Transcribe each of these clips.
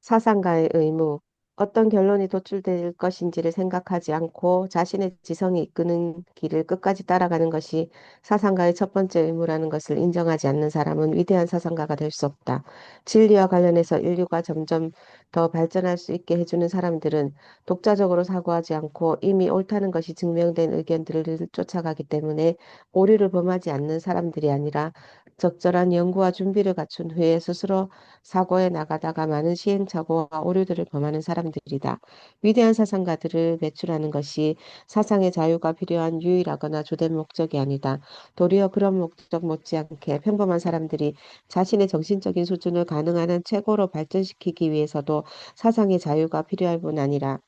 사상가의 의무, 어떤 결론이 도출될 것인지를 생각하지 않고 자신의 지성이 이끄는 길을 끝까지 따라가는 것이 사상가의 첫 번째 의무라는 것을 인정하지 않는 사람은 위대한 사상가가 될 수 없다. 진리와 관련해서 인류가 점점 더 발전할 수 있게 해주는 사람들은 독자적으로 사고하지 않고 이미 옳다는 것이 증명된 의견들을 쫓아가기 때문에 오류를 범하지 않는 사람들이 아니라 적절한 연구와 준비를 갖춘 후에 스스로 사고에 나가다가 많은 시행착오와 오류들을 범하는 사람들이다. 위대한 사상가들을 배출하는 것이 사상의 자유가 필요한 유일하거나 주된 목적이 아니다. 도리어 그런 목적 못지않게 평범한 사람들이 자신의 정신적인 수준을 가능한 한 최고로 발전시키기 위해서도 사상의 자유가 필요할 뿐 아니라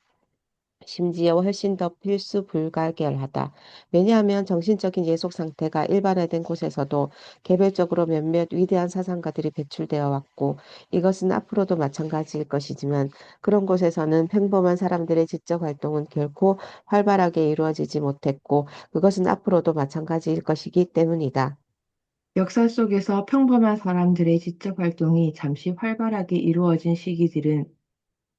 심지어 훨씬 더 필수 불가결하다. 왜냐하면 정신적인 예속 상태가 일반화된 곳에서도 개별적으로 몇몇 위대한 사상가들이 배출되어 왔고 이것은 앞으로도 마찬가지일 것이지만 그런 곳에서는 평범한 사람들의 지적 활동은 결코 활발하게 이루어지지 못했고 그것은 앞으로도 마찬가지일 것이기 때문이다. 역사 속에서 평범한 사람들의 지적 활동이 잠시 활발하게 이루어진 시기들은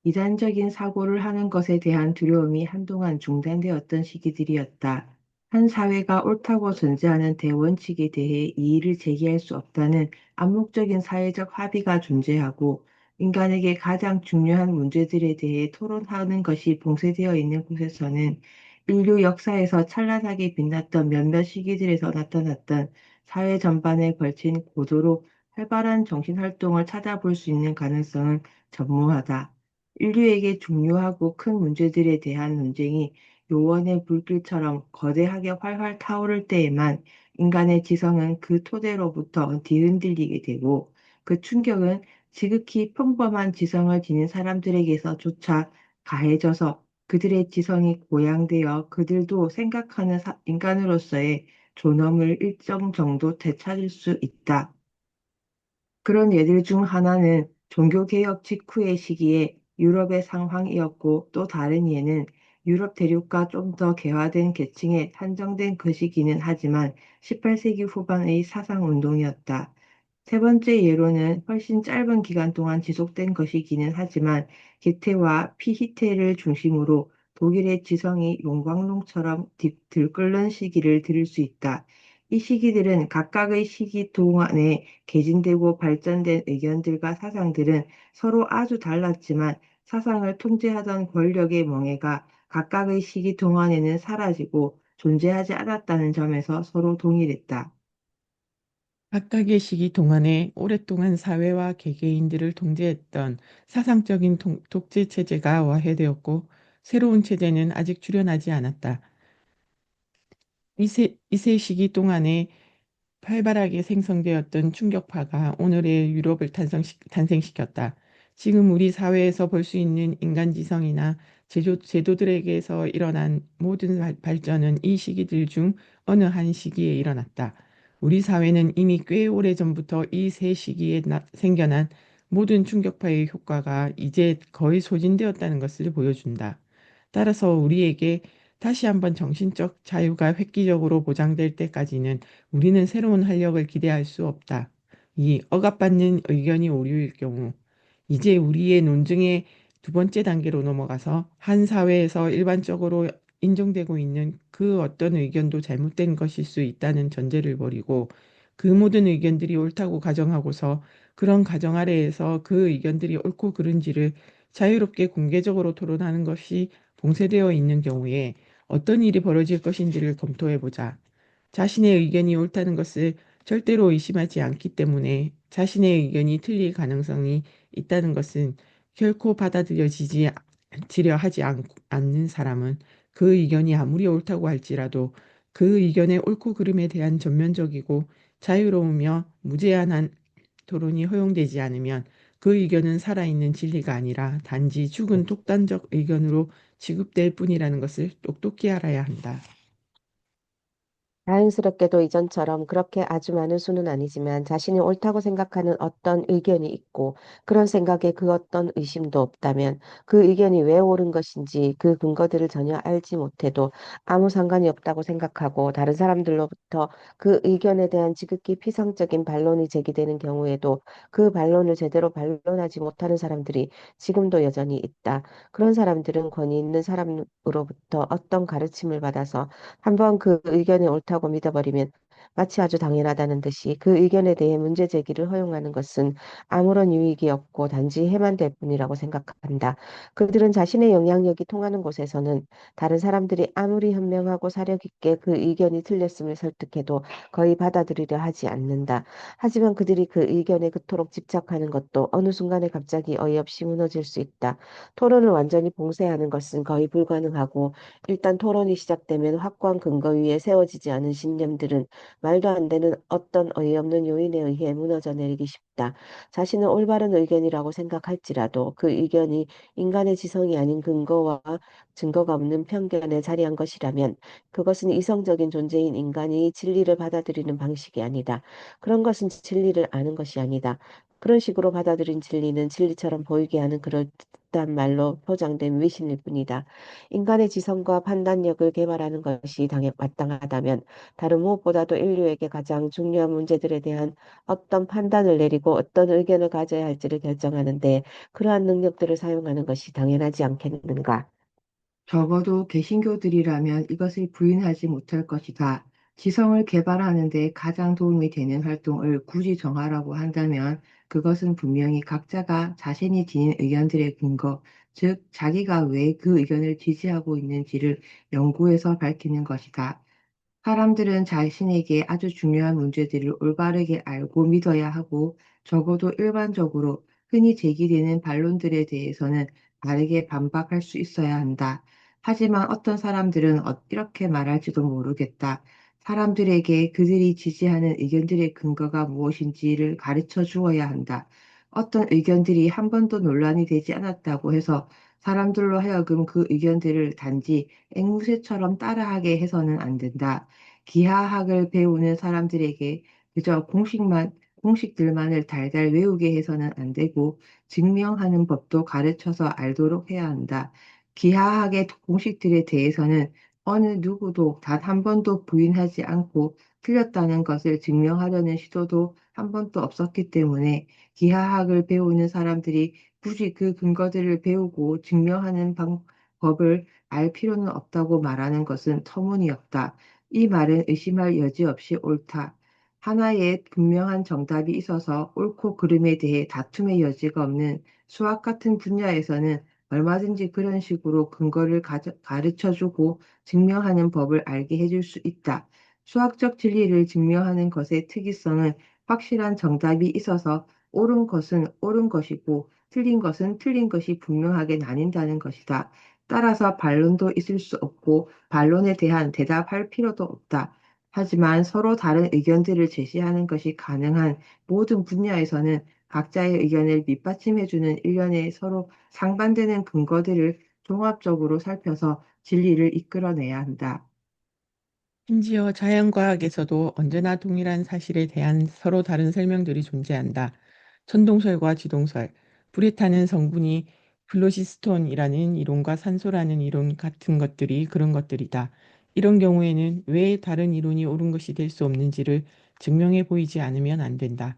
이단적인 사고를 하는 것에 대한 두려움이 한동안 중단되었던 시기들이었다. 한 사회가 옳다고 존재하는 대원칙에 대해 이의를 제기할 수 없다는 암묵적인 사회적 합의가 존재하고 인간에게 가장 중요한 문제들에 대해 토론하는 것이 봉쇄되어 있는 곳에서는 인류 역사에서 찬란하게 빛났던 몇몇 시기들에서 나타났던 사회 전반에 걸친 고도로 활발한 정신활동을 찾아볼 수 있는 가능성은 전무하다. 인류에게 중요하고 큰 문제들에 대한 논쟁이 요원의 불길처럼 거대하게 활활 타오를 때에만 인간의 지성은 그 토대로부터 뒤흔들리게 되고 그 충격은 지극히 평범한 지성을 지닌 사람들에게서조차 가해져서 그들의 지성이 고양되어 그들도 생각하는 인간으로서의 존엄을 일정 정도 되찾을 수 있다. 그런 예들 중 하나는 종교개혁 직후의 시기에 유럽의 상황이었고 또 다른 예는 유럽 대륙과 좀 더 개화된 계층에 한정된 것이기는 하지만 18세기 후반의 사상운동이었다. 세 번째 예로는 훨씬 짧은 기간 동안 지속된 것이기는 하지만 게테와 피히테를 중심으로 독일의 지성이 용광로처럼 들끓는 시기를 들을 수 있다. 이 시기들은 각각의 시기 동안에 개진되고 발전된 의견들과 사상들은 서로 아주 달랐지만 사상을 통제하던 권력의 멍해가 각각의 시기 동안에는 사라지고 존재하지 않았다는 점에서 서로 동일했다. 각각의 시기 동안에 오랫동안 사회와 개개인들을 통제했던 사상적인 독재 체제가 와해되었고 새로운 체제는 아직 출현하지 않았다. 이세 시기 동안에 활발하게 생성되었던 충격파가 오늘의 유럽을 탄생시켰다. 지금 우리 사회에서 볼 수 있는 인간 지성이나 제도들에게서 일어난 모든 발전은 이 시기들 중 어느 한 시기에 일어났다. 우리 사회는 이미 꽤 오래전부터 이 세 시기에 생겨난 모든 충격파의 효과가 이제 거의 소진되었다는 것을 보여준다. 따라서 우리에게 다시 한번 정신적 자유가 획기적으로 보장될 때까지는 우리는 새로운 활력을 기대할 수 없다. 이 억압받는 의견이 오류일 경우, 이제 우리의 논증의 두 번째 단계로 넘어가서 한 사회에서 일반적으로 인정되고 있는 그 어떤 의견도 잘못된 것일 수 있다는 전제를 버리고 그 모든 의견들이 옳다고 가정하고서 그런 가정 아래에서 그 의견들이 옳고 그른지를 자유롭게 공개적으로 토론하는 것이 봉쇄되어 있는 경우에 어떤 일이 벌어질 것인지를 검토해 보자. 자신의 의견이 옳다는 것을 절대로 의심하지 않기 때문에 자신의 의견이 틀릴 가능성이 있다는 것은 결코 받아들여지려 하지 않는 사람은 그 의견이 아무리 옳다고 할지라도 그 의견의 옳고 그름에 대한 전면적이고 자유로우며 무제한한 토론이 허용되지 않으면 그 의견은 살아있는 진리가 아니라 단지 죽은 독단적 의견으로 취급될 뿐이라는 것을 똑똑히 알아야 한다. 다행스럽게도 이전처럼 그렇게 아주 많은 수는 아니지만 자신이 옳다고 생각하는 어떤 의견이 있고 그런 생각에 그 어떤 의심도 없다면 그 의견이 왜 옳은 것인지 그 근거들을 전혀 알지 못해도 아무 상관이 없다고 생각하고 다른 사람들로부터 그 의견에 대한 지극히 피상적인 반론이 제기되는 경우에도 그 반론을 제대로 반론하지 못하는 사람들이 지금도 여전히 있다. 그런 사람들은 권위 있는 사람으로부터 어떤 가르침을 받아서 한번 그 의견이 옳다고 믿어버리면 마치 아주 당연하다는 듯이 그 의견에 대해 문제 제기를 허용하는 것은 아무런 유익이 없고 단지 해만 될 뿐이라고 생각한다. 그들은 자신의 영향력이 통하는 곳에서는 다른 사람들이 아무리 현명하고 사려 깊게 그 의견이 틀렸음을 설득해도 거의 받아들이려 하지 않는다. 하지만 그들이 그 의견에 그토록 집착하는 것도 어느 순간에 갑자기 어이없이 무너질 수 있다. 토론을 완전히 봉쇄하는 것은 거의 불가능하고 일단 토론이 시작되면 확고한 근거 위에 세워지지 않은 신념들은 말도 안 되는 어떤 어이없는 요인에 의해 무너져 내리기 쉽다. 자신은 올바른 의견이라고 생각할지라도 그 의견이 인간의 지성이 아닌 근거와 증거가 없는 편견에 자리한 것이라면 그것은 이성적인 존재인 인간이 진리를 받아들이는 방식이 아니다. 그런 것은 진리를 아는 것이 아니다. 그런 식으로 받아들인 진리는 진리처럼 보이게 하는 그럴듯한 말로 포장된 위신일 뿐이다. 인간의 지성과 판단력을 개발하는 것이 마땅하다면 다른 무엇보다도 인류에게 가장 중요한 문제들에 대한 어떤 판단을 내리고 어떤 의견을 가져야 할지를 결정하는데 그러한 능력들을 사용하는 것이 당연하지 않겠는가? 적어도 개신교들이라면 이것을 부인하지 못할 것이다. 지성을 개발하는 데 가장 도움이 되는 활동을 굳이 정하라고 한다면 그것은 분명히 각자가 자신이 지닌 의견들의 근거, 즉 자기가 왜 그 의견을 지지하고 있는지를 연구해서 밝히는 것이다. 사람들은 자신에게 아주 중요한 문제들을 올바르게 알고 믿어야 하고 적어도 일반적으로 흔히 제기되는 반론들에 대해서는 바르게 반박할 수 있어야 한다. 하지만 어떤 사람들은 이렇게 말할지도 모르겠다. 사람들에게 그들이 지지하는 의견들의 근거가 무엇인지를 가르쳐 주어야 한다. 어떤 의견들이 한 번도 논란이 되지 않았다고 해서 사람들로 하여금 그 의견들을 단지 앵무새처럼 따라하게 해서는 안 된다. 기하학을 배우는 사람들에게 그저 공식들만을 달달 외우게 해서는 안 되고 증명하는 법도 가르쳐서 알도록 해야 한다. 기하학의 공식들에 대해서는 어느 누구도 단 한 번도 부인하지 않고 틀렸다는 것을 증명하려는 시도도 한 번도 없었기 때문에 기하학을 배우는 사람들이 굳이 그 근거들을 배우고 증명하는 방법을 알 필요는 없다고 말하는 것은 터무니없다. 이 말은 의심할 여지 없이 옳다. 하나의 분명한 정답이 있어서 옳고 그름에 대해 다툼의 여지가 없는 수학 같은 분야에서는 얼마든지 그런 식으로 근거를 가르쳐주고 증명하는 법을 알게 해줄 수 있다. 수학적 진리를 증명하는 것의 특이성은 확실한 정답이 있어서 옳은 것은 옳은 것이고 틀린 것은 틀린 것이 분명하게 나뉜다는 것이다. 따라서 반론도 있을 수 없고 반론에 대한 대답할 필요도 없다. 하지만 서로 다른 의견들을 제시하는 것이 가능한 모든 분야에서는 각자의 의견을 밑받침해주는 일련의 서로 상반되는 근거들을 종합적으로 살펴서 진리를 이끌어내야 한다. 심지어 자연과학에서도 언제나 동일한 사실에 대한 서로 다른 설명들이 존재한다. 천동설과 지동설, 불에 타는 성분이 플로시스톤이라는 이론과 산소라는 이론 같은 것들이 그런 것들이다. 이런 경우에는 왜 다른 이론이 옳은 것이 될 수 없는지를 증명해 보이지 않으면 안 된다.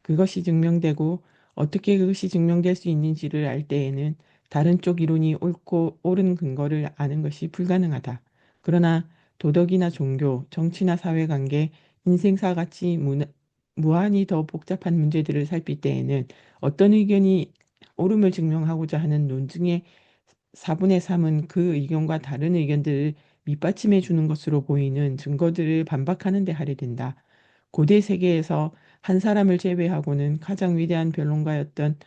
그것이 증명되고 어떻게 그것이 증명될 수 있는지를 알 때에는 다른 쪽 이론이 옳고 옳은 근거를 아는 것이 불가능하다. 그러나 도덕이나 종교, 정치나 사회관계, 인생사 같이 무한히 더 복잡한 문제들을 살필 때에는 어떤 의견이 옳음을 증명하고자 하는 논증의 4분의 3은 그 의견과 다른 의견들을 밑받침해 주는 것으로 보이는 증거들을 반박하는 데 할애된다. 고대 세계에서 한 사람을 제외하고는 가장 위대한 변론가였던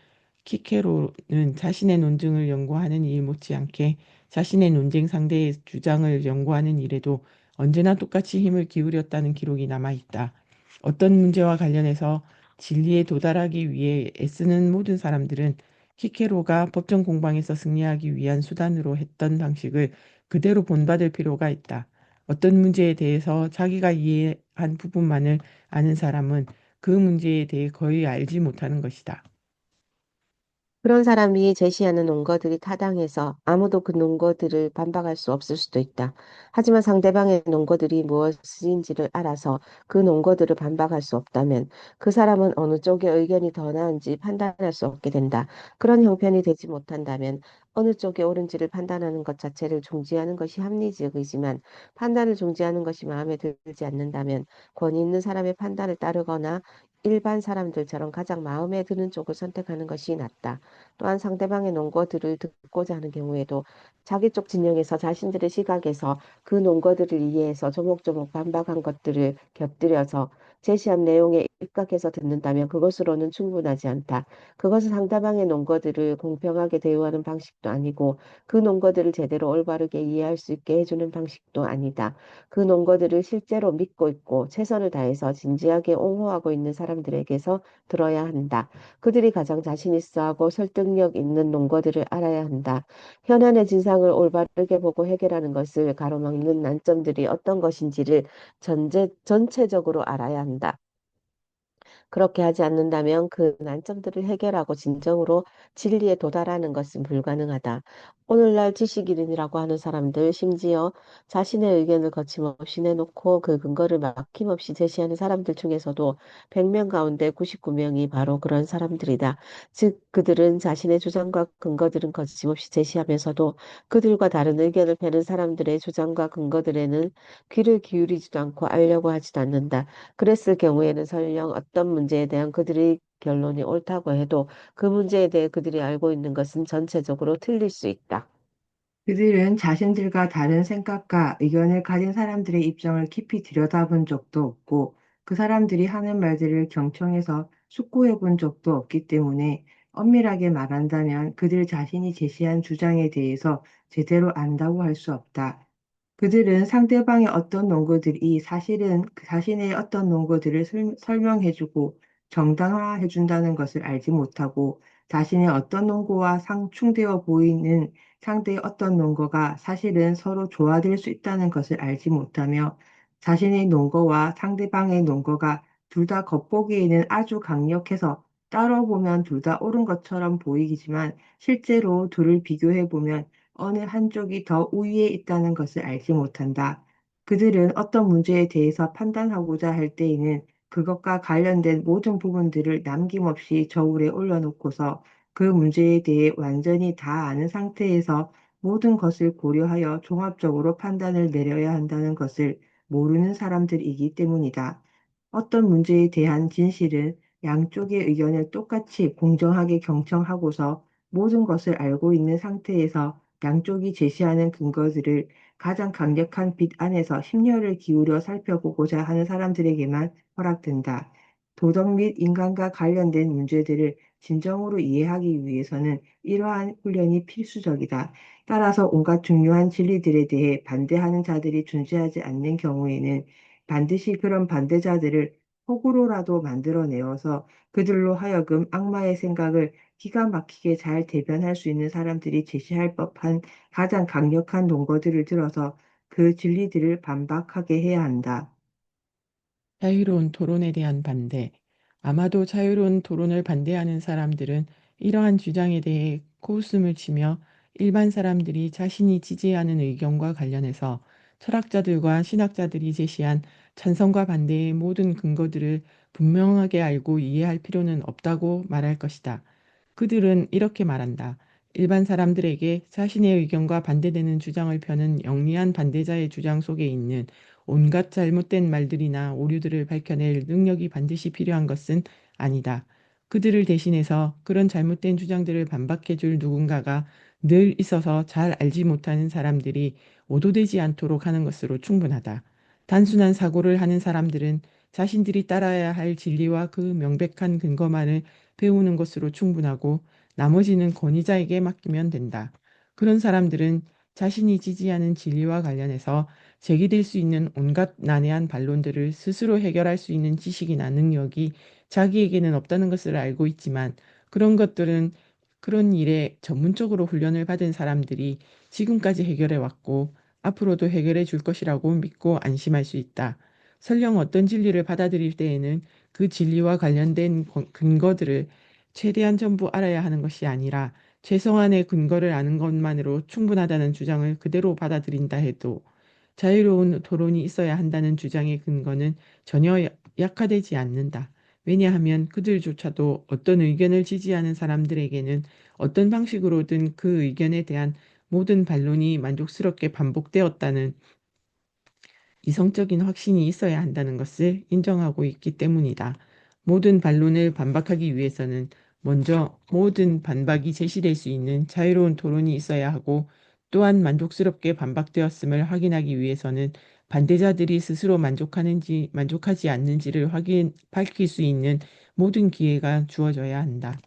키케로는 자신의 논증을 연구하는 일 못지않게 자신의 논쟁 상대의 주장을 연구하는 일에도 언제나 똑같이 힘을 기울였다는 기록이 남아 있다. 어떤 문제와 관련해서 진리에 도달하기 위해 애쓰는 모든 사람들은 키케로가 법정 공방에서 승리하기 위한 수단으로 했던 방식을 그대로 본받을 필요가 있다. 어떤 문제에 대해서 자기가 이해한 부분만을 아는 사람은 그 문제에 대해 거의 알지 못하는 것이다. 그런 사람이 제시하는 논거들이 타당해서 아무도 그 논거들을 반박할 수 없을 수도 있다. 하지만 상대방의 논거들이 무엇인지를 알아서 그 논거들을 반박할 수 없다면 그 사람은 어느 쪽의 의견이 더 나은지 판단할 수 없게 된다. 그런 형편이 되지 못한다면 어느 쪽이 옳은지를 판단하는 것 자체를 중지하는 것이 합리적이지만 판단을 중지하는 것이 마음에 들지 않는다면 권위 있는 사람의 판단을 따르거나 일반 사람들처럼 가장 마음에 드는 쪽을 선택하는 것이 낫다. 또한 상대방의 논거들을 듣고자 하는 경우에도 자기 쪽 진영에서 자신들의 시각에서 그 논거들을 이해해서 조목조목 반박한 것들을 곁들여서 제시한 내용에 입각해서 듣는다면 그것으로는 충분하지 않다. 그것은 상대방의 논거들을 공평하게 대우하는 방식도 아니고 그 논거들을 제대로 올바르게 이해할 수 있게 해주는 방식도 아니다. 그 논거들을 실제로 믿고 있고 최선을 다해서 진지하게 옹호하고 있는 사람들에게서 들어야 한다. 그들이 가장 자신 있어 하고 설득력 있는 논거들을 알아야 한다. 현안의 진상을 올바르게 보고 해결하는 것을 가로막는 난점들이 어떤 것인지를 전체적으로 알아야 한다. 그렇게 하지 않는다면 그 난점들을 해결하고 진정으로 진리에 도달하는 것은 불가능하다. 오늘날 지식인이라고 하는 사람들, 심지어 자신의 의견을 거침없이 내놓고 그 근거를 막힘없이 제시하는 사람들 중에서도 100명 가운데 99명이 바로 그런 사람들이다. 즉, 그들은 자신의 주장과 근거들은 거침없이 제시하면서도 그들과 다른 의견을 펴는 사람들의 주장과 근거들에는 귀를 기울이지도 않고 알려고 하지도 않는다. 그랬을 경우에는 설령 어떤 문제에 대한 그들의 결론이 옳다고 해도 그 문제에 대해 그들이 알고 있는 것은 전체적으로 틀릴 수 있다. 그들은 자신들과 다른 생각과 의견을 가진 사람들의 입장을 깊이 들여다본 적도 없고 그 사람들이 하는 말들을 경청해서 숙고해 본 적도 없기 때문에 엄밀하게 말한다면 그들 자신이 제시한 주장에 대해서 제대로 안다고 할 수 없다. 그들은 상대방의 어떤 논거들이 사실은 그 자신의 어떤 논거들을 설명해주고 정당화해준다는 것을 알지 못하고 자신의 어떤 논거와 상충되어 보이는 상대의 어떤 논거가 사실은 서로 조화될 수 있다는 것을 알지 못하며 자신의 논거와 상대방의 논거가 둘 다 겉보기에는 아주 강력해서 따로 보면 둘 다 옳은 것처럼 보이지만 실제로 둘을 비교해 보면 어느 한쪽이 더 우위에 있다는 것을 알지 못한다. 그들은 어떤 문제에 대해서 판단하고자 할 때에는 그것과 관련된 모든 부분들을 남김없이 저울에 올려놓고서 그 문제에 대해 완전히 다 아는 상태에서 모든 것을 고려하여 종합적으로 판단을 내려야 한다는 것을 모르는 사람들이기 때문이다. 어떤 문제에 대한 진실은 양쪽의 의견을 똑같이 공정하게 경청하고서 모든 것을 알고 있는 상태에서 양쪽이 제시하는 근거들을 가장 강력한 빛 안에서 심려를 기울여 살펴보고자 하는 사람들에게만 허락된다. 도덕 및 인간과 관련된 문제들을 진정으로 이해하기 위해서는 이러한 훈련이 필수적이다. 따라서 온갖 중요한 진리들에 대해 반대하는 자들이 존재하지 않는 경우에는 반드시 그런 반대자들을 호구로라도 만들어내어서 그들로 하여금 악마의 생각을 기가 막히게 잘 대변할 수 있는 사람들이 제시할 법한 가장 강력한 논거들을 들어서 그 진리들을 반박하게 해야 한다. 자유로운 토론에 대한 반대. 아마도 자유로운 토론을 반대하는 사람들은 이러한 주장에 대해 코웃음을 치며 일반 사람들이 자신이 지지하는 의견과 관련해서 철학자들과 신학자들이 제시한 찬성과 반대의 모든 근거들을 분명하게 알고 이해할 필요는 없다고 말할 것이다. 그들은 이렇게 말한다. 일반 사람들에게 자신의 의견과 반대되는 주장을 펴는 영리한 반대자의 주장 속에 있는 온갖 잘못된 말들이나 오류들을 밝혀낼 능력이 반드시 필요한 것은 아니다. 그들을 대신해서 그런 잘못된 주장들을 반박해줄 누군가가 늘 있어서 잘 알지 못하는 사람들이 오도되지 않도록 하는 것으로 충분하다. 단순한 사고를 하는 사람들은 자신들이 따라야 할 진리와 그 명백한 근거만을 배우는 것으로 충분하고 나머지는 권위자에게 맡기면 된다. 그런 사람들은 자신이 지지하는 진리와 관련해서 제기될 수 있는 온갖 난해한 반론들을 스스로 해결할 수 있는 지식이나 능력이 자기에게는 없다는 것을 알고 있지만 그런 것들은 그런 일에 전문적으로 훈련을 받은 사람들이 지금까지 해결해 왔고 앞으로도 해결해 줄 것이라고 믿고 안심할 수 있다. 설령 어떤 진리를 받아들일 때에는 그 진리와 관련된 근거들을 최대한 전부 알아야 하는 것이 아니라 최소한의 근거를 아는 것만으로 충분하다는 주장을 그대로 받아들인다 해도 자유로운 토론이 있어야 한다는 주장의 근거는 전혀 약화되지 않는다. 왜냐하면 그들조차도 어떤 의견을 지지하는 사람들에게는 어떤 방식으로든 그 의견에 대한 모든 반론이 만족스럽게 반복되었다는 이성적인 확신이 있어야 한다는 것을 인정하고 있기 때문이다. 모든 반론을 반박하기 위해서는 먼저 모든 반박이 제시될 수 있는 자유로운 토론이 있어야 하고 또한 만족스럽게 반박되었음을 확인하기 위해서는 반대자들이 스스로 만족하는지 만족하지 않는지를 밝힐 수 있는 모든 기회가 주어져야 한다.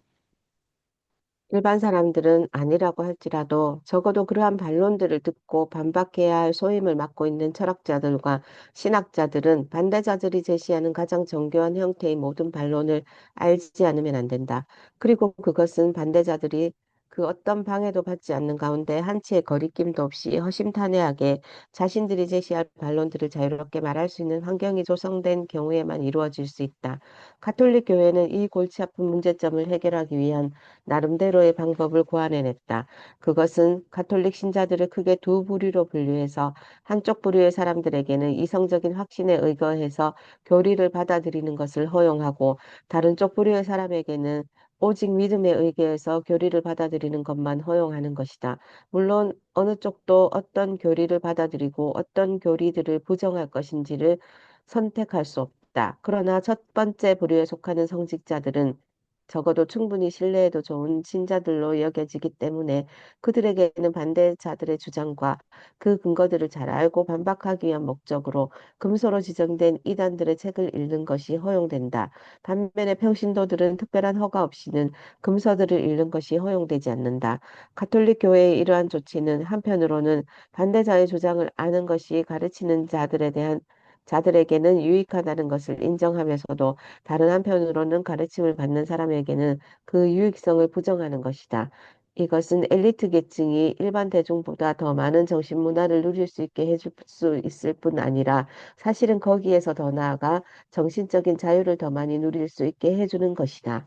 일반 사람들은 아니라고 할지라도 적어도 그러한 반론들을 듣고 반박해야 할 소임을 맡고 있는 철학자들과 신학자들은 반대자들이 제시하는 가장 정교한 형태의 모든 반론을 알지 않으면 안 된다. 그리고 그것은 반대자들이 그 어떤 방해도 받지 않는 가운데 한치의 거리낌도 없이 허심탄회하게 자신들이 제시할 반론들을 자유롭게 말할 수 있는 환경이 조성된 경우에만 이루어질 수 있다. 가톨릭 교회는 이 골치 아픈 문제점을 해결하기 위한 나름대로의 방법을 고안해냈다. 그것은 가톨릭 신자들을 크게 두 부류로 분류해서 한쪽 부류의 사람들에게는 이성적인 확신에 의거해서 교리를 받아들이는 것을 허용하고 다른 쪽 부류의 사람에게는 오직 믿음에 의거해서 교리를 받아들이는 것만 허용하는 것이다. 물론 어느 쪽도 어떤 교리를 받아들이고 어떤 교리들을 부정할 것인지를 선택할 수 없다. 그러나 첫 번째 부류에 속하는 성직자들은 적어도 충분히 신뢰해도 좋은 신자들로 여겨지기 때문에 그들에게는 반대자들의 주장과 그 근거들을 잘 알고 반박하기 위한 목적으로 금소로 지정된 이단들의 책을 읽는 것이 허용된다. 반면에 평신도들은 특별한 허가 없이는 금서들을 읽는 것이 허용되지 않는다. 가톨릭 교회의 이러한 조치는 한편으로는 반대자의 주장을 아는 것이 가르치는 자들에게는 유익하다는 것을 인정하면서도 다른 한편으로는 가르침을 받는 사람에게는 그 유익성을 부정하는 것이다. 이것은 엘리트 계층이 일반 대중보다 더 많은 정신문화를 누릴 수 있게 해줄 수 있을 뿐 아니라 사실은 거기에서 더 나아가 정신적인 자유를 더 많이 누릴 수 있게 해주는 것이다.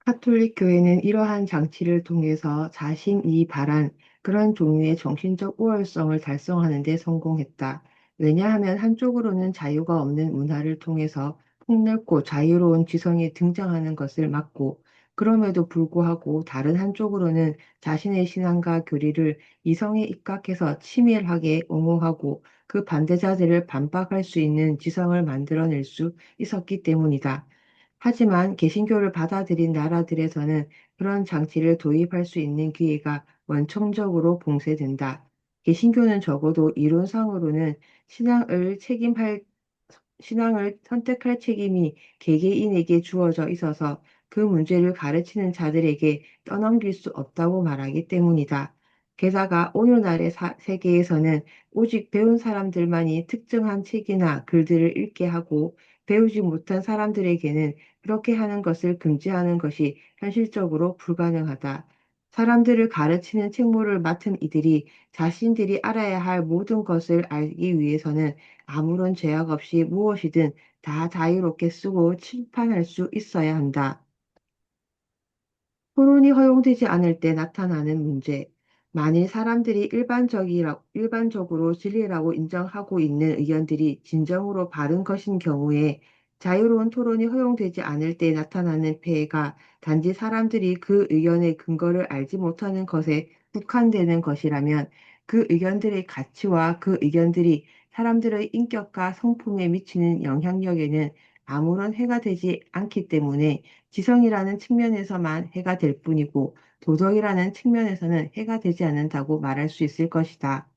카톨릭 교회는 이러한 장치를 통해서 자신이 바란 그런 종류의 정신적 우월성을 달성하는 데 성공했다. 왜냐하면 한쪽으로는 자유가 없는 문화를 통해서 폭넓고 자유로운 지성이 등장하는 것을 막고, 그럼에도 불구하고 다른 한쪽으로는 자신의 신앙과 교리를 이성에 입각해서 치밀하게 옹호하고 그 반대자들을 반박할 수 있는 지성을 만들어낼 수 있었기 때문이다. 하지만 개신교를 받아들인 나라들에서는 그런 장치를 도입할 수 있는 기회가 원천적으로 봉쇄된다. 개신교는 적어도 이론상으로는 신앙을 책임할 신앙을 선택할 책임이 개개인에게 주어져 있어서 그 문제를 가르치는 자들에게 떠넘길 수 없다고 말하기 때문이다. 게다가 오늘날의 세계에서는 오직 배운 사람들만이 특정한 책이나 글들을 읽게 하고 배우지 못한 사람들에게는 그렇게 하는 것을 금지하는 것이 현실적으로 불가능하다. 사람들을 가르치는 책무를 맡은 이들이 자신들이 알아야 할 모든 것을 알기 위해서는 아무런 제약 없이 무엇이든 다 자유롭게 쓰고 침판할 수 있어야 한다. 토론이 허용되지 않을 때 나타나는 문제. 만일 사람들이 일반적으로 진리라고 인정하고 있는 의견들이 진정으로 바른 것인 경우에 자유로운 토론이 허용되지 않을 때 나타나는 폐해가 단지 사람들이 그 의견의 근거를 알지 못하는 것에 국한되는 것이라면, 그 의견들의 가치와 그 의견들이 사람들의 인격과 성품에 미치는 영향력에는 아무런 해가 되지 않기 때문에 지성이라는 측면에서만 해가 될 뿐이고 도덕이라는 측면에서는 해가 되지 않는다고 말할 수 있을 것이다.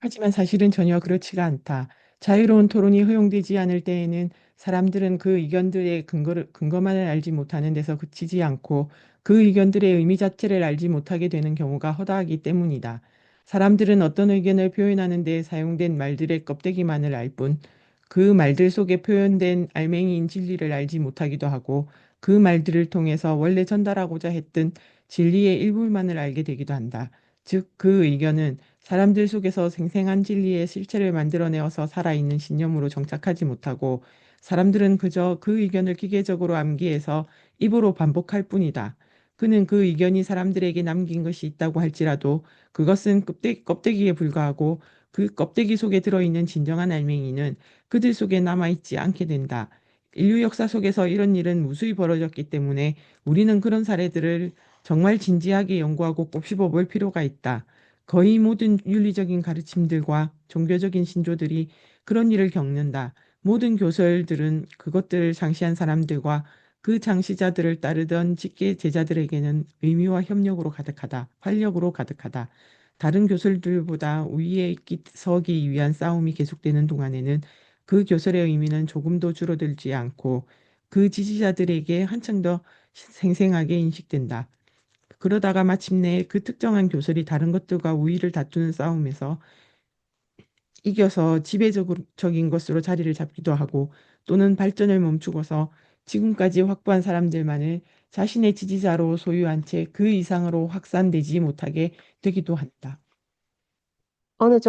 하지만 사실은 전혀 그렇지가 않다. 자유로운 토론이 허용되지 않을 때에는 사람들은 그 의견들의 근거만을 알지 못하는 데서 그치지 않고 그 의견들의 의미 자체를 알지 못하게 되는 경우가 허다하기 때문이다. 사람들은 어떤 의견을 표현하는 데 사용된 말들의 껍데기만을 알 뿐, 그 말들 속에 표현된 알맹이인 진리를 알지 못하기도 하고, 그 말들을 통해서 원래 전달하고자 했던 진리의 일부만을 알게 되기도 한다. 즉, 그 의견은 사람들 속에서 생생한 진리의 실체를 만들어내어서 살아있는 신념으로 정착하지 못하고 사람들은 그저 그 의견을 기계적으로 암기해서 입으로 반복할 뿐이다. 그는 그 의견이 사람들에게 남긴 것이 있다고 할지라도 그것은 껍데기에 불과하고 그 껍데기 속에 들어있는 진정한 알맹이는 그들 속에 남아있지 않게 된다. 인류 역사 속에서 이런 일은 무수히 벌어졌기 때문에 우리는 그런 사례들을 정말 진지하게 연구하고 곱씹어 볼 필요가 있다. 거의 모든 윤리적인 가르침들과 종교적인 신조들이 그런 일을 겪는다. 모든 교설들은 그것들을 장시한 사람들과 그 장시자들을 따르던 직계 제자들에게는 의미와 협력으로 가득하다. 활력으로 가득하다. 다른 교설들보다 우위에 서기 위한 싸움이 계속되는 동안에는 그 교설의 의미는 조금도 줄어들지 않고 그 지지자들에게 한층 더 생생하게 인식된다. 그러다가 마침내 그 특정한 교설이 다른 것들과 우위를 다투는 싸움에서 이겨서 지배적인 것으로 자리를 잡기도 하고 또는 발전을 멈추고서 지금까지 확보한 사람들만을 자신의 지지자로 소유한 채 그 이상으로 확산되지 못하게 되기도 한다. 어느